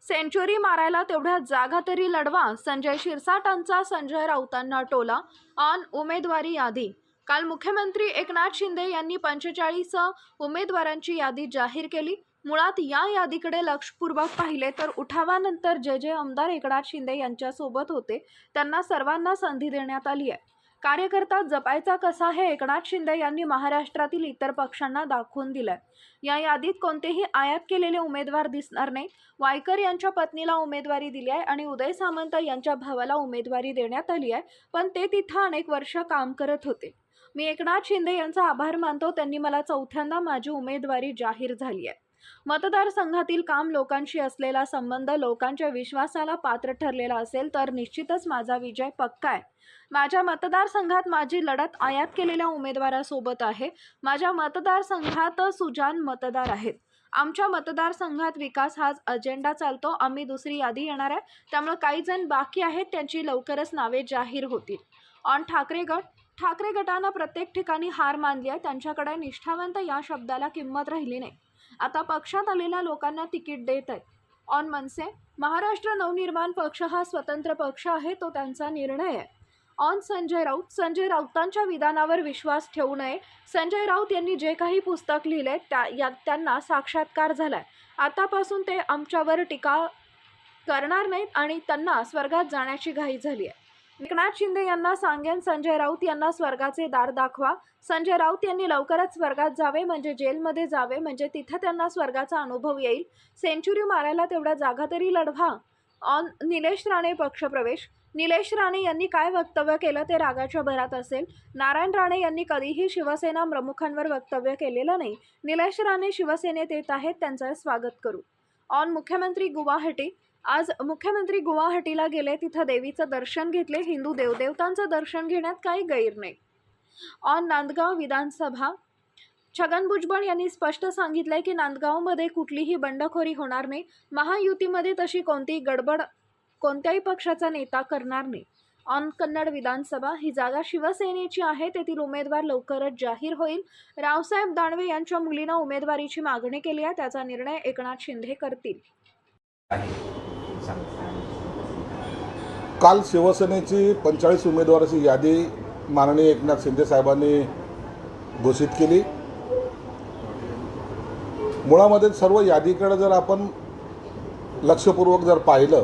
Century मारायला तेवढ्या जागा तरी लढवा. संजय शिरसाटांचा संजय राऊतांना टोला ऑन उमेदवारी यादी. काल मुख्यमंत्री एकनाथ शिंदे यांनी 45 उमेदवारांची यादी जाहीर केली. मुळात या यादीकडे लक्षपूर्वक पाहिले तर उठावानंतर जे आमदार एकनाथ शिंदे यांच्यासोबत होते त्यांना सर्वांना संधी देण्यात आली आहे. कार्यकर्ता जपायचा कसा हे एकनाथ शिंदे यांनी महाराष्ट्रातील इतर पक्षांना दाखवून दिलंय. या यादीत कोणतेही आयात केलेले उमेदवार दिसणार नाही. वायकर यांच्या पत्नीला उमेदवारी दिली आहे आणि उदय सामंत यांच्या भावाला उमेदवारी देण्यात आली आहे, पण ते तिथं अनेक वर्ष काम करत होते. मी एकनाथ शिंदे यांचा आभार मानतो, त्यांनी मला चौथ्यांदा माझी उमेदवारी जाहीर झाली आहे. मतदारसंघातील काम, लोकांशी असलेला संबंध, लोकांच्या विश्वासाला पात्र ठरलेला असेल तर निश्चितच माझा विजय पक्का आहे. माझ्या मतदारसंघात माझी लढत आयात केलेल्या उमेदवारासोबत आहे. माझ्या मतदारसंघात सुजाण मतदार आहेत. आमच्या मतदारसंघात विकास हाच अजेंडा चालतो. आम्ही दुसरी यादी येणार आहे, त्यामुळे काही जण बाकी आहेत त्यांची लवकरच नावे जाहीर होतील. ऑन ठाकरे गट. ठाकरे गटानं प्रत्येक ठिकाणी हार मानली आहे. त्यांच्याकडे निष्ठावंत या शब्दाला किंमत राहिली नाही. आता पक्षात आलेल्या लोकांना तिकीट देत आहेत. ऑन मनसे. महाराष्ट्र नवनिर्माण पक्ष हा स्वतंत्र पक्ष आहे, तो त्यांचा निर्णय आहे. ऑन संजय राऊत. संजय राऊतांच्या विधानावर विश्वास ठेवू नये. संजय राऊत यांनी जे काही पुस्तक लिहिले त्यांना साक्षात्कार झालाय. आतापासून ते आमच्यावर टीका करणार नाहीत आणि त्यांना स्वर्गात जाण्याची घाई झाली आहे. एकनाथ शिंदे यांना सांगेन, संजय राऊत यांना स्वर्गाचे दार दाखवा. संजय राऊत यांनी लवकरच स्वर्गात जावे, म्हणजे जेलमध्ये जावे, म्हणजे तिथं त्यांना स्वर्गाचा अनुभव येईल. सेंचुरी मारायला तेवढ्या जागा तरी लढवा. ऑन निलेश राणे पक्षप्रवेश. निलेश राणे यांनी काय वक्तव्य केलं ते रागाच्या भरात असेल. नारायण राणे यांनी कधीही शिवसेना प्रमुखांवर वक्तव्य केलेलं नाही. निलेश राणे शिवसेनेत येत आहेत, त्यांचं स्वागत करू. ऑन मुख्यमंत्री गुवाहाटी. आज मुख्यमंत्री गुवाहाटीला गेले, तिथं देवीचं दर्शन घेतले. हिंदू देवदेवतांचं दर्शन घेण्यात काही गैर नाही. ऑन नांदगाव विधानसभा. छगन भुजबळ यांनी स्पष्ट सांगितलंय की नांदगावमध्ये कुठलीही बंडखोरी होणार नाही. महायुतीमध्ये तशी कोणतीही गडबड कोणत्याही पक्षाचा नेता करणार नाही. ऑन कन्नड विधानसभा. ही जागा शिवसेनेची आहे, तेथील उमेदवार लवकरच जाहीर होईल. रावसाहेब दानवे यांच्या मुलीनं उमेदवारीची मागणी केली आहे, त्याचा निर्णय एकनाथ शिंदे करतील. काल शिवसेनेची 45 उमेदवाराची यादी माननीय एकनाथ शिंदे साहेबांनी घोषित केली. मुळामध्ये सर्व यादीकडे जर आपण लक्षपूर्वक जर पाहिलं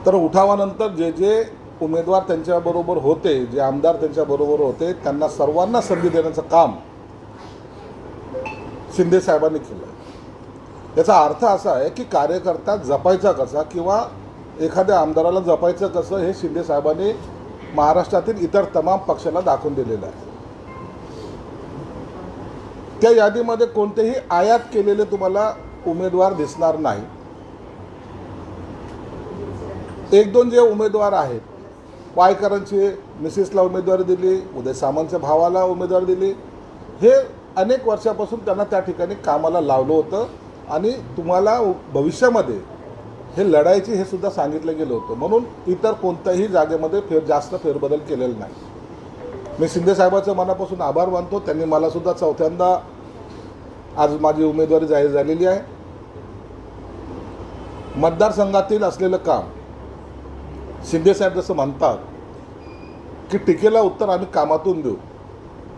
तर उठावानंतर जे उमेदवार त्यांच्याबरोबर होते, जे आमदार त्यांच्याबरोबर होते, त्यांना सर्वांना संधी देण्याचं काम शिंदे साहेबांनी केलं. याचा अर्थ असा आहे की कार्यकर्ता जपायचा कसा किंवा एखाद्या आमदाराला जपायचं कसं हे शिंदे साहेबांनी महाराष्ट्रातील इतर तमाम पक्षाला दाखवून दिलेलं आहे. त्या यादीमध्ये कोणतेही आयात केलेले तुम्हाला उमेदवार दिसणार नाही. एक दोन जे उमेदवार आहेत, वायकरांची मिसेसला उमेदवारी दिली, उदय सामंतच्या भावाला उमेदवारी दिली, हे अनेक वर्षापासून त्यांना त्या ठिकाणी कामाला लावलं होतं आणि तुम्हाला भविष्यामध्ये हे लढायची हे सुद्धा सांगितलं गेलं होतं. म्हणून इतर कोणत्याही जागेमध्ये जास्त फेरबदल केलेला नाही. मी शिंदे साहेबांचं मनापासून आभार मानतो. त्यांनी मला सुद्धा चौथ्यांदा आज माझी उमेदवारी जाहीर झालेली आहे. मतदारसंघातील असलेलं काम शिंदे साहेब जसं म्हणतात की टीकेला उत्तर आम्ही कामातून देऊ,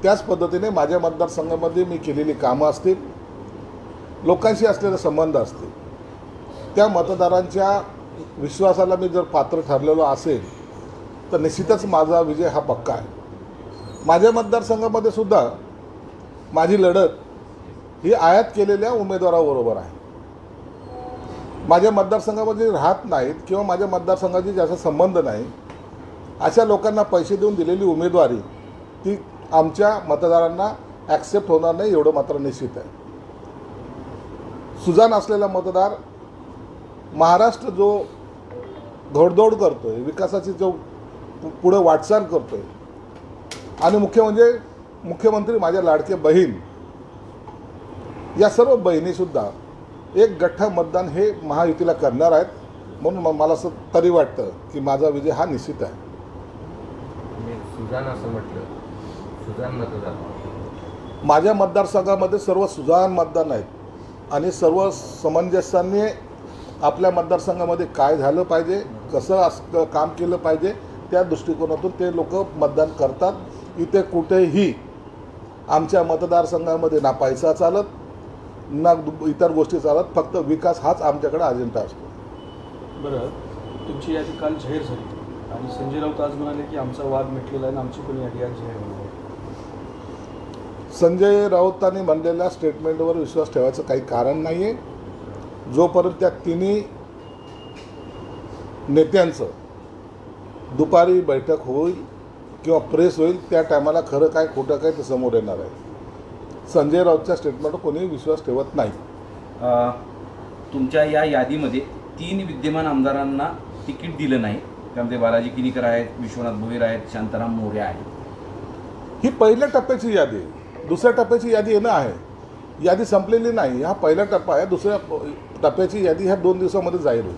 त्याच पद्धतीने माझ्या मतदारसंघामध्ये मी केलेली कामं असतील, लोकांशी असलेले संबंध असतील, त्या मतदारांच्या विश्वासाला मी जर पात्र ठरलेलो असेल तर निश्चितच माझा विजय हा पक्का आहे. माझ्या मतदारसंघामध्ये सुद्धा माझी लढत ही आयात केलेल्या उमेदवाराबरोबर आहे. माझ्या मतदारसंघामध्ये राहत नाहीत किंवा माझ्या मतदारसंघाची ज्याचा संबंध नाही अशा लोकांना पैसे देऊन दिलेली उमेदवारी ती आमच्या मतदारांना ॲक्सेप्ट होणार नाही, एवढं मात्र निश्चित आहे. सुजाण असलेला मतदार महाराष्ट्र जो घोडदौड करतोय, विकासाची जो पुढे वाटचाल करतोय आणि मुख्य म्हणजे मुख्यमंत्री माझ्या लाडके बहीण या सर्व बहिणीसुद्धा एक गठ्ठा मतदान हे महायुतीला करणार आहेत. म्हणून मला असं तरी वाटतं की माझा विजय हा निश्चित आहे. सुजाण असं म्हटलं, सुजाण मतदार माझ्या मतदारसंघामध्ये सर्व सुजाण मतदान आहेत. आणि सर्व समंजसाने आपल्या मतदारसंघामध्ये काय झालं पाहिजे, कसं काम केलं पाहिजे, त्या दृष्टिकोनातून ते लोक मतदान करतात। इथे कुठेही आमच्या मतदारसंघामध्ये ना पैसा चालत ना इतर गोष्टी चालत, फक्त विकास हाच आमच्याकडे अजेंडा असतो। बरं, तुमची यादी काल जाहीर झाली आणि संजय राऊत आज म्हणाले की आमचा वाद मिटलेला आहे आणि आमची कोणी यादी आज जाहीर होणार आहे। संजय राऊतांनी म्हणलेल्या स्टेटमेंटवर विश्वास ठेवायचं काही कारण नाही आहे। जोपर्यंत त्या तिन्ही नेत्यांचं दुपारी बैठक होईल किंवा प्रेस होईल, त्या टायमाला खरं काय खोटं काय ते समोर येणार आहे। संजय राऊतच्या स्टेटमेंटवर कोणी विश्वास ठेवत नाही। तुमच्या या यादीमध्ये 3 विद्यमान आमदारांना तिकीट दिलं नाही, त्यामध्ये बालाजी किनीकर आहेत, विश्वनाथ भोईर आहेत, शांताराम मोरे आहेत। ही पहिल्या टप्प्याची यादी आहे, दुसऱ्या टप्प्याची यादी येणं आहे। यादी संपलेली नाही, हा पहिला टप्पा आहे। दुसऱ्या टप्प्याची यादी ह्या 2 दिवसामध्ये जाहीर होईल।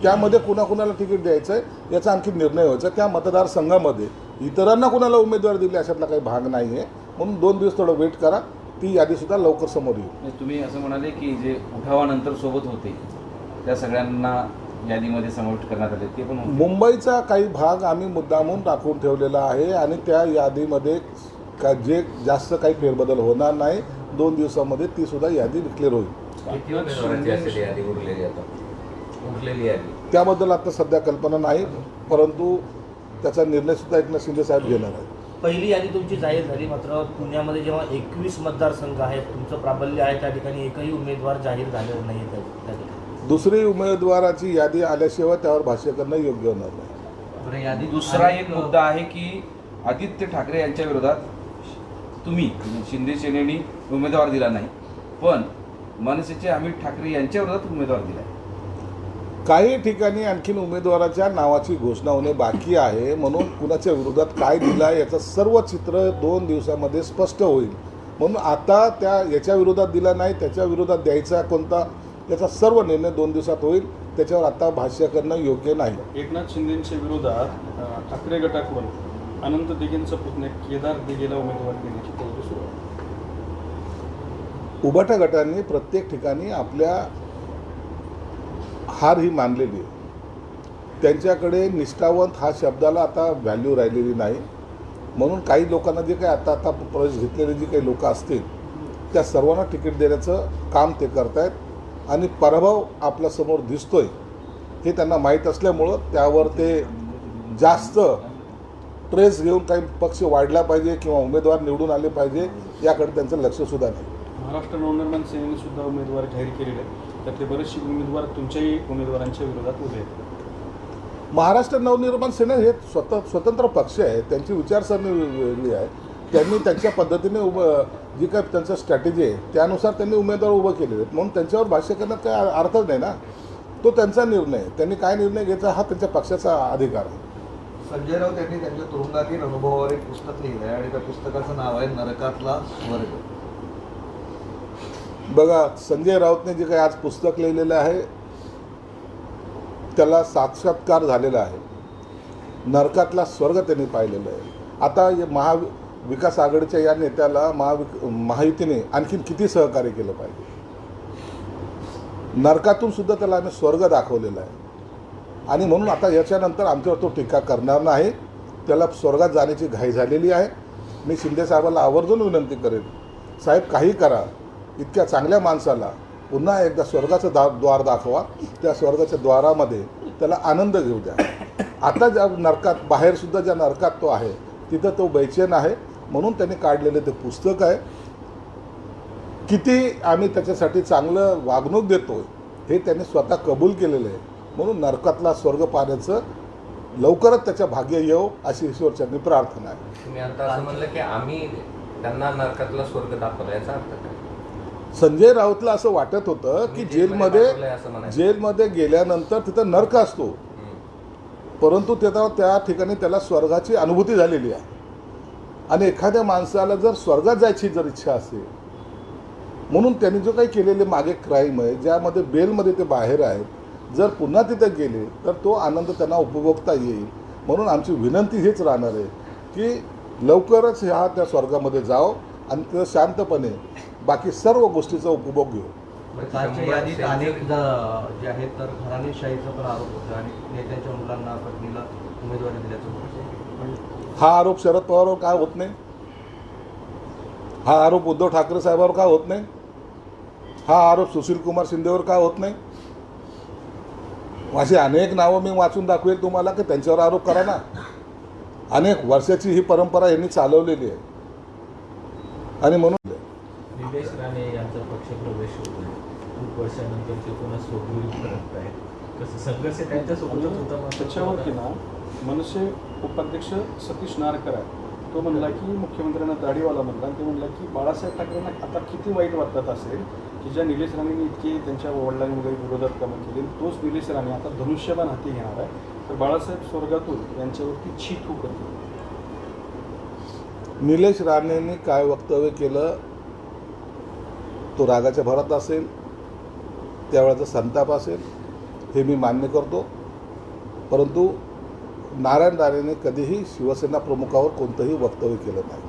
त्यामध्ये कुणाकुणाला तिकीट द्यायचं आहे याचा आणखी निर्णय व्हायचा। त्या मतदारसंघामध्ये इतरांना कुणाला उमेदवार दिले अशातला काही भाग नाही आहे, म्हणून 2 दिवस थोडं वेट करा, ती यादीसुद्धा लवकर समोर येईल। म्हणजे तुम्ही असं म्हणाले की जे उठावानंतर सोबत होते त्या सगळ्यांना यादीमध्ये समाविष्ट करण्यात आले, ते पण होते? मुंबईचा काही भाग आम्ही मुद्दामून राखून ठेवलेला आहे आणि त्या यादीमध्ये जे जास्त काही फेरबदल होणार नाही। 2 दिवसामध्ये ती सुद्धा यादी डिक्लेअर होईल। किती उमेदवारांची असेल यादी उरलेली आता? उरलेली यादी त्याबद्दल आता सध्या कल्पना नाही, परंतु त्याचा निर्णयसुद्धा एकनाथ शिंदे साहेब घेणार आहेत। पहिली यादी तुमची जाहीर झाली, मात्र पुण्यामध्ये जेव्हा 21 मतदारसंघ आहेत, तुमचं प्राबल्य आहे, त्या ठिकाणी एकही उमेदवार जाहीर झालेला नाही त्या ठिकाणी। दुसरी उमेदवाराची यादी आल्याशिवाय त्यावर भाष्य करणं योग्य होणार नाही। बरं, यादी दुसरा एक मुद्दा आहे की आदित्य ठाकरे यांच्या विरोधात तुम्ही शिंदे सेनेनी उमेदवार दिला नाही, पण मनसेचे अमित ठाकरे यांच्या विरोधात उमेदवार दिला आहे। काही ठिकाणी आणखीन उमेदवाराच्या नावाची घोषणा होणे बाकी आहे, म्हणून कुणाच्या विरोधात काय दिलं आहे याचं सर्व चित्र 2 दिवसामध्ये स्पष्ट होईल। म्हणून आता याच्या विरोधात दिला नाही, त्याच्या विरोधात द्यायचा कोणता, याचा सर्व निर्णय 2 दिवसात होईल। त्याच्यावर आता भाष्य करणं योग्य नाही। एकनाथ शिंदेंच्या विरोधात ठाकरे गटाकडून अनंत दिघेंचा पुतण्या केदार दिघेला उमेदवारी देण्याची तयारी सुरू आहे। उभाटा गटांनी प्रत्येक ठिकाणी आपल्या हार ही मानलेली आहे। त्यांच्याकडे निष्ठावंत हा शब्दाला आता व्हॅल्यू राहिलेली नाही, म्हणून काही लोकांना जे काही आता प्रवेश घेतलेले जी काही लोक असतील त्या सर्वांना तिकीट देण्याचं काम ते करतायत आणि पराभव आपल्यासमोर दिसतोय हे त्यांना माहीत असल्यामुळं त्यावर ते जास्त ट्रेस घेऊन काही पक्ष वाढला पाहिजे किंवा उमेदवार निवडून आले पाहिजे याकडे त्यांचं लक्षसुद्धा नाही। महाराष्ट्र नवनिर्माण सेनेने सुद्धा उमेदवार जाहीर केलेले आहेत, त्यातले बरेचसे उमेदवार तुमच्याही उमेदवारांच्या विरोधात उभे आहेत। महाराष्ट्र नवनिर्माण सेना हे स्वतंत्र पक्ष आहे, त्यांची विचारसरणी वेगळी आहे। त्यांनी त्यांच्या पद्धतीने जी काही त्यांचं स्ट्रॅटेजी आहे त्यानुसार त्यांनी उमेदवार उभं केलेले आहेत, म्हणून त्यांच्यावर भाष्य करण्यात काही अर्थच नाही ना। तो त्यांचा निर्णय, त्यांनी काय निर्णय घ्यायचा हा त्यांच्या पक्षाचा अधिकार आहे। संजय राऊत यांनी त्यांच्या तुरुंगातील अनुभवावर एक पुस्तक लिहिलं आहे आणि त्या पुस्तकाचं नाव आहे नरकातला स्वर्ग। बघा, संजय राऊतने जे काही आज पुस्तक लिहिलेलं आहे त्याला साक्षात्कार झालेला आहे। नरकातला स्वर्ग त्यांनी पाहिलेला आहे। आता महाविकास आघाडीच्या या नेत्याला महायुतीने आणखीन किती सहकार्य केलं पाहिजे। नरकातून सुद्धा त्याला आम्ही स्वर्ग दाखवलेला आहे आणि म्हणून आता याच्यानंतर आमच्यावर तो टीका करणार नाही। त्याला स्वर्गात जाण्याची घाई झालेली आहे। मी शिंदे साहेबांना आवर्जून विनंती करेन, साहेब काही करा, इतक्या चांगल्या माणसाला पुन्हा एकदा स्वर्गाचं द्वार दाखवा, त्या स्वर्गाच्या द्वारामध्ये त्याला आनंद घेऊ द्या। आता ज्या नरकात बाहेरसुद्धा ज्या नरकात तो आहे तिथं तो बेचैन आहे, म्हणून त्यांनी काढलेलं ते पुस्तक आहे। किती आम्ही त्याच्यासाठी चांगलं वागणूक देतो हे त्यांनी स्वतः कबूल केलेलं आहे, म्हणून नरकातला स्वर्ग पाहण्याचं लवकरच त्याच्या भाग्य येऊ अशी ईश्वरचरणी प्रार्थना आहे। तुम्ही आता असं म्हणलं की आम्ही त्यांना नरकातला स्वर्ग दाखवला, याचा अर्थ काय? संजय राऊतला असं वाटत होतं की दाखवलंय असं म्हणायचं. जेलमध्ये गेल्यानंतर तिथं नरक असतो, परंतु त्या ठिकाणी त्याला स्वर्गाची अनुभूती झालेली आहे। आणि एखाद्या माणसाला जर स्वर्गात जायची जर इच्छा असेल, म्हणून त्यांनी जो काही केलेले मागे क्राईम आहे ज्यामध्ये बेलमध्ये ते बाहेर आहेत, जर पुन्हा तिथे गेले तर तो आनंद त्यांना उपभोगता येईल। म्हणून आमची विनंती हीच राहणार आहे की लवकरच त्या स्वर्गामध्ये जाओ आणि तिथं शांतपणे बाकी सर्व गोष्टीचा उपभोग घेऊ। कालच्या यादीत अनेक जे आहेत तर घराणेशाहीचा पण आरोप होता आणि नेत्यांच्या मुलांना पत्नीला उमेदवारी दिल्याचं. हा आरोप शरद पवारवर काय होत नाही? हा आरोप उद्धव ठाकरे साहेबांवर का होत नाही? हा आरोप सुशील कुमार शिंदेवर का होत नाही? अशी अनेक नावं मी वाचून दाखवेल तुम्हाला की त्यांच्यावर आरोप करा ना. अनेक वर्षाची ही परंपरा यांनी चालवलेली आहे आणि म्हणून निलेश राणे यांचा पक्षप्रवेश होतोय. खूप वर्षानंतर ते पुन्हा स्वगृही करत आहेत. कसं संघर्ष त्यांच्यासोबतच होता मात्र त्याच्यावरती ना मनसे उपाध्यक्ष सतीश नारकर आहे, तो म्हणला की मुख्यमंत्र्यांना दाढीवाला म्हणला आणि ते म्हणला की बाळासाहेब ठाकरेंना आता किती वाईट वाटत असेल की ज्या निलेश राणेंनी इतकी त्यांच्या वडिलांनी वगैरे विरोधात कामं केली, तोच निलेश राणे आता धनुष्यबाण हाती घेणार आहे, तर बाळासाहेब स्वर्गातून यांच्यावरती छी थू करतील. निलेश राणेंनी काय वक्तव्य केलं तो रागाच्या भरात असेल, त्यावेळेचा संताप असेल, हे मी मान्य करतो. परंतु नारायण राणेंनी कधीही शिवसेना प्रमुखावर कोणतंही वक्तव्य केलं नाही.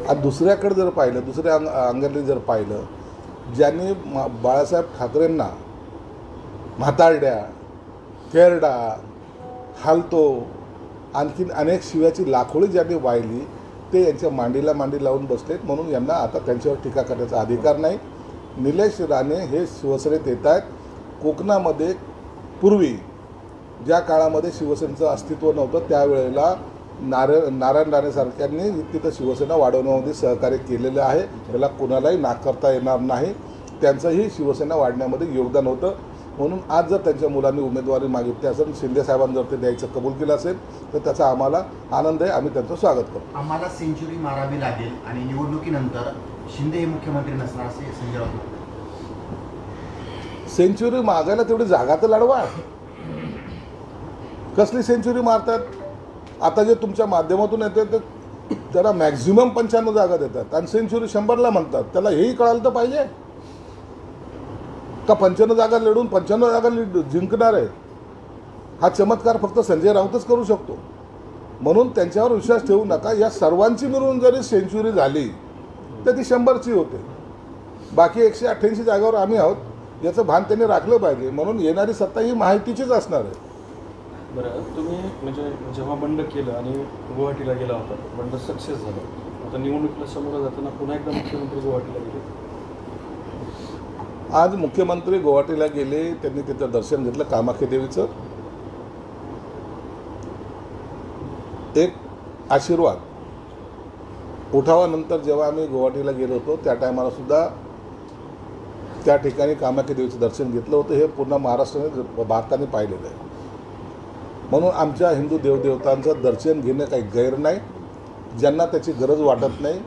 आणि दुसऱ्याकडे जर पाहिलं, दुसऱ्या अंगाने जर पाहिलं, ज्यांनी बाळासाहेब ठाकरेंना म्हातारड्या, थेरडा, हालतो, आणखीन अनेक शिव्याची लाखोळी ज्यांनी वाहिली ते यांच्या मांडीला मांडी लावून बसलेत, म्हणून यांना आता त्यांच्यावर टीका करण्याचा अधिकार नाही. निलेश राणे हे शिवसेनेत येत आहेत. कोकणामध्ये पूर्वी ज्या काळामध्ये शिवसेनेचं अस्तित्व नव्हतं त्यावेळेला नारायण राणेसारख्यांनी तिथं शिवसेना वाढवण्यामध्ये सहकार्य केलेलं आहे. त्याला कोणालाही नाकारता येणार नाही. त्यांचंही शिवसेना वाढण्यामध्ये योगदान होतं. म्हणून आज जर त्यांच्या मुलांनी उमेदवारी मागितली असेल, शिंदेसाहेबांनी जर ते द्यायचं कबूल केलं असेल तर त्याचा आम्हाला आनंद आहे. आम्ही त्यांचं स्वागत करतो. आम्हाला सेंचुरी मारावी लागेल आणि निवडणुकीनंतर शिंदे हे मुख्यमंत्री नसणार असे संजय राऊत म्हणाले. सेंचुरी मागायला तेवढी जागा तर लढवा. कसली सेंचुरी मारतात? आता जे तुमच्या माध्यमातून येते ते त्याला मॅक्झिमम 95 जागा देतात आणि सेंचुरी 100ला म्हणतात. त्याला हेही कळायला तर पाहिजे का 55 जागा लढून 95 जागा जिंकणार आहे. हा चमत्कार फक्त संजय राऊतच करू शकतो. म्हणून त्यांच्यावर विश्वास ठेवू नका. या सर्वांची मिळून जरी सेंचुरी झाली तर ती 100ची होते. बाकी 188 जागावर आम्ही आहोत याचं भान त्यांनी राखलं पाहिजे. म्हणून येणारी सत्ता ही माहितीचीच असणार आहे. बरं, तुम्ही म्हणजे जेव्हा बंड केलं आणि गुवाहाटीला गेला होता, बंड सक्सेस झालं, आता निवडणुकीला समोर जाताना पुन्हा एकदा मुख्यमंत्री गुवाहाटीला गेले. आज मुख्यमंत्री गुवाहाटीला गेले, त्यांनी तिथं दर्शन घेतलं कामाख्या देवीचं. एक आशीर्वाद उठावानंतर जेव्हा आम्ही गुवाहाटीला गेलो होतो त्या टायमाला सुद्धा त्या ठिकाणी कामाख्या देवीचं दर्शन घेतलं होतं. हे पूर्ण महाराष्ट्राने भारताने पाहिलेलं आहे. म्हणून आमच्या हिंदू देवदेवतांचं दर्शन घेणं काही गैर नाही. ज्यांना त्याची गरज वाटत नाही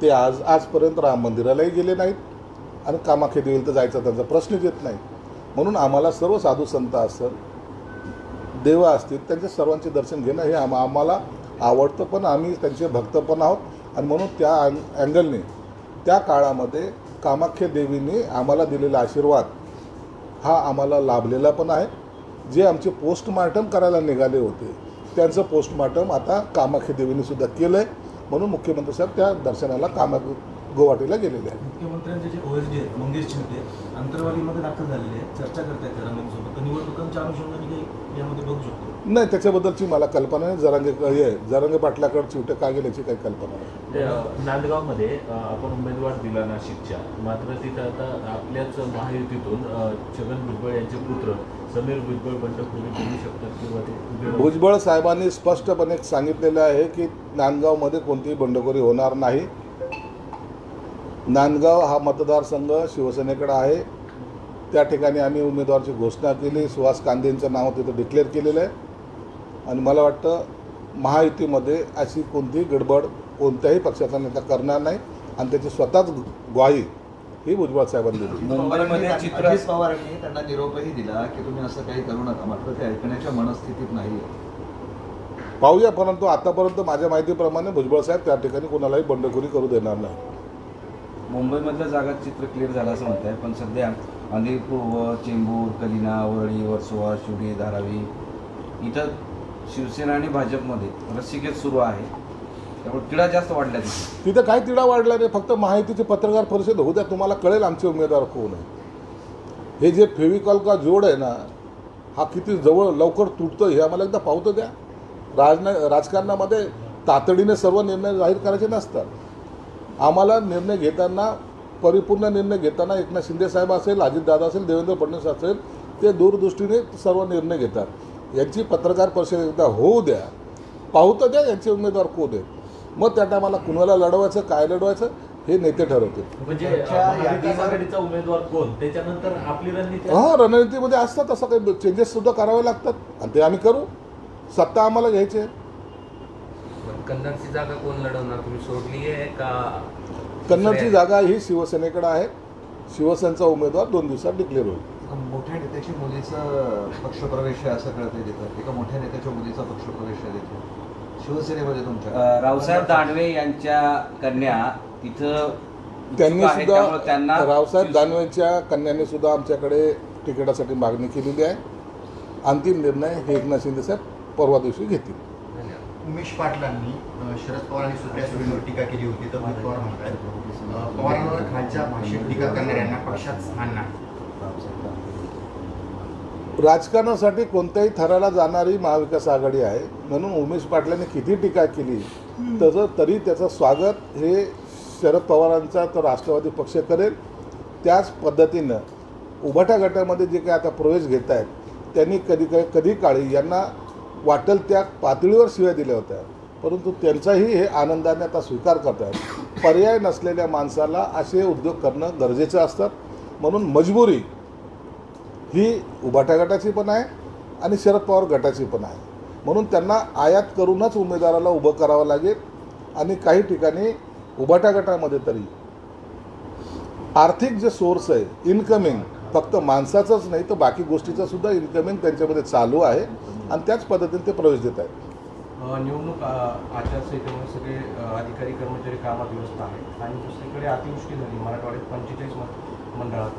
ते आजपर्यंत राम मंदिरालाही गेले नाहीत आणि कामाख्या देवीला तर जायचा त्यांचा प्रश्नच येत नाही. म्हणून आम्हाला सर्व साधू संत असतील, देव असतील, त्यांच्या सर्वांचे दर्शन घेणं हे आम्हाला आवडतं. पण आम्ही त्यांचे भक्त पण आहोत आणि म्हणून त्या अँगलने त्या काळामध्ये कामाख्या देवीने आम्हाला दिलेला आशीर्वाद हा आम्हाला लाभलेला पण आहे. जे आमचे पोस्टमार्टम करायला निघाले होते त्यांचं पोस्टमार्टम आता कामाख्या देवीने सुद्धा केलं आहे. म्हणून मुख्यमंत्री साहेब त्या दर्शनाला गुवाहाटीला गेलेले आहेत. मुख्यमंत्र्यांचे जे OSD आहेत मंगेश चिंते अंतरवालीमध्ये दाखल झालेले आहेत, चर्चा करतायत त्या रमेशसोबत, तर निवडणुकांच्या अनुषंगाने काही यामध्ये बघू शकतो? नाही, त्याच्याबद्दलची मला कल्पना नाही. जरांगे पाटलाकडे चिवटे का गेल्याची काही कल्पना नाही. नांदगावमध्ये आपण उमेदवार दिला नाशिकच्या, मात्र तिथं आता आपल्याच महायुतीतून छगन भुजबळ यांचे पुत्र समीर भुजबळ बंडखोरी करू शकतात किंवा ते भुजबळ साहेबांनी स्पष्टपणे सांगितलेलं आहे की नांदगावमध्ये कोणतीही बंडखोरी होणार नाही. नांदगाव हा मतदारसंघ शिवसेनेकडे आहे. त्या ठिकाणी आम्ही उमेदवाराची घोषणा केली. सुहास कांदेंचं नाव तिथं डिक्लेअर केलेलं आहे आणि मला वाटतं महायुतीमध्ये अशी कोणतीही गडबड कोणत्याही पक्षाचा नेता करणार नाही आणि त्याची स्वतःच ग्वाही ही भुजबळ साहेबांनी दिली. मुंबईमध्ये चित्र अजित पवारांनी त्यांना निरोपही दिला की तुम्ही असं काही करू नका, मात्र ते ऐकण्याच्या मनस्थितीत नाही. पाहूया. परंतु आतापर्यंत माझ्या माहितीप्रमाणे भुजबळ साहेब त्या ठिकाणी कोणालाही बंडखोरी करू देणार नाही. मुंबईमधल्या जागात चित्र क्लिअर झालं असं म्हणत आहे, पण सध्या अंधेरी पूर्व, चेंबूर, कलिना, वरळी, वर्सोवा, शिवडी, धारावी इथं शिवसेना आणि भाजपमध्ये रस्सीखेच सुरू आहे. त्यामुळे तिढा जास्त वाढल्या तिथे. तिथं काय तिढा वाढला नाही, फक्त माहितीची पत्रकार परिषद होऊ द्या, तुम्हाला कळेल आमचे उमेदवार कोण आहे. हे जे फेविकॉल का जोड आहे ना, हा किती जवळ लवकर तुटतो हे आम्हाला एकदा पाहू तर द्या. राजकारणामध्ये तातडीने सर्व निर्णय जाहीर करायचे नसतात. आम्हाला निर्णय घेताना, परिपूर्ण निर्णय घेताना एकनाथ शिंदे साहेब असेल, अजितदादा असेल, देवेंद्र फडणवीस असेल, ते दूरदृष्टीने सर्व निर्णय घेतात. यांची पत्रकार परिषद एकदा होऊ द्या, पाहू तर द्या यांचे उमेदवार कोण आहेत. मग त्या टायमाला कुणाला लढवायचं, काय लढवायचं हे नेते ठरवतील. म्हणजे महाविकास आघाडीचा उमेदवार कोण, त्याच्यानंतर आपली रणनीती हां, रणनीतीमध्ये असतात असं काही चेंजेस सुद्धा करावे लागतात आणि ते आम्ही करू. सत्ता आम्हाला घ्यायची आहे. कन्नडची जागा कोण लढवणार, तुम्ही सोडली आहे का? कन्नडची जागा ही शिवसेनेकडे आहे. शिवसेनेचा उमेदवार 2 दिवसात डिक्लेअर होईल. एका मोठ्या नेत्याची मुलीचा पक्षप्रवेश आहे असं कळतंय तिथं. एका मोठ्या नेत्याच्या मुलीचा पक्षप्रवेश आहे तिथे शिवसेनेमध्ये तुमच्या. रावसाहेब दानवे यांच्या कन्या तिथं त्यांनी इच्छुक आहेत, त्यामुळे सुद्धा त्यांना रावसाहेब दानवेंच्या कन्यांनी सुद्धा आमच्याकडे तिकिटासाठी मागणी केलेली आहे. अंतिम निर्णय हे एकनाथ शिंदे साहेब परवा दिवशी घेतील. उमेश पाटलांनी शरद पवार आणि सुप्रिया सुळेंवर टीका केली होती, तर अजित पवार म्हणतात पवारांवर खालच्या भाषेत टीका करणाऱ्यांना पक्षात स्थान नाही. राजकारणासाठी कोणत्याही थराला जाणारी महाविकास आघाडी आहे, म्हणून उमेश पाटलांनी किती टीका केली तरी त्याचं स्वागत हे शरद पवारांचा तर राष्ट्रवादी पक्ष करेल. त्याच पद्धतीनं उभाटा गटामध्ये जे काही आता प्रवेश घेत आहेत त्यांनी कधी काळी यांना वाटेल त्या पातळीवर शिव्या दिल्या होत्या, परंतु त्यांचाही हे आनंदाने आता स्वीकार करत आहेत. पर्याय नसलेल्या माणसाला असे उद्योग करणं गरजेचं असतात, म्हणून मजबुरी ही उभाटा गटाची पण आहे आणि शरद पवार गटाची पण आहे. म्हणून त्यांना आयात करूनच उमेदवाराला उभं करावं लागेल. आणि काही ठिकाणी उभाटा गटामध्ये तरी आर्थिक जे सोर्स आहे इन्कमिंग, फक्त माणसाचंच नाही तर बाकी गोष्टीचं सुद्धा इन्कमिंग त्यांच्यामध्ये चालू आहे आणि त्याच पद्धतीने ते प्रवेश देत आहेत. निवडणूक आचारसंहितेमुळे सगळे अधिकारी कर्मचारी कामात व्यस्त आहेत आणि दुसरीकडे अतिवृष्टी झाली मराठवाड्यात 45 मंडळात.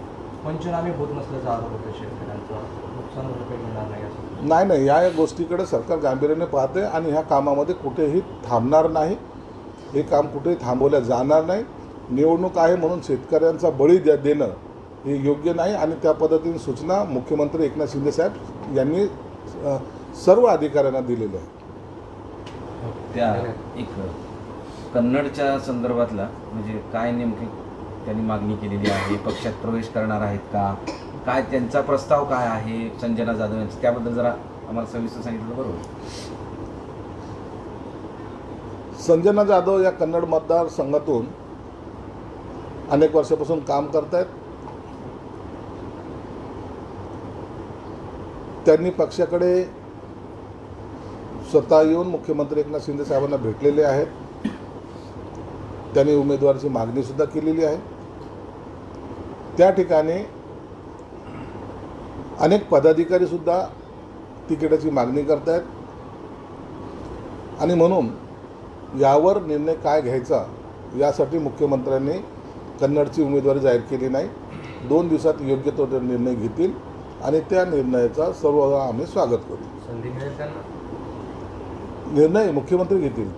पंचनामे होत नसल्याचा आरोप होतो शेतकऱ्यांचा. नुकसान भरपाई मिळणार नाही असं. नाही, या गोष्टीकडे सरकार गांभीर्याने पाहते आणि ह्या कामामध्ये कुठेही थांबणार नाही. हे काम कुठेही थांबवलं जाणार नाही. निवडणूक आहे म्हणून शेतकऱ्यांचा बळी देणं हे योग्य नाही आणि त्या पद्धतीने सूचना मुख्यमंत्री एकनाथ शिंदे साहेब यांनी सर्व अधिकाऱ्यांना दिलेल्या आहेत. त्या एक कन्नडच्या संदर्भातला म्हणजे काय नेमकी त्यांनी मागणी केलेली आहे, पक्षात प्रवेश करणार आहेत का, काय त्यांचा प्रस्ताव काय आहे संजना जाधव यांचा, त्याबद्दल जरा आम्हाला सविस्तर सांगितलं बरोबर. संजना जाधव या कन्नड मतदारसंघातून अनेक वर्षापासून काम करत आहेत. त्यांनी पक्षाकडे स्वतः येऊन मुख्यमंत्री एकनाथ शिंदे साहेबांना भेटलेले आहेत. त्यांनी उमेदवाराची मागणीसुद्धा केलेली आहे. त्या ठिकाणी अनेक पदाधिकारीसुद्धा तिकिटाची मागणी करत आहेत आणि म्हणून यावर निर्णय काय घ्यायचा यासाठी मुख्यमंत्र्यांनी कन्नडची उमेदवारी जाहीर केली नाही. 2 दिवसात योग्य तो निर्णय घेतील आणि त्या निर्णयाचा सर्व आम्ही स्वागत करू. संधी मिळेल त्यांना. निर्णय मुख्यमंत्री घेतील.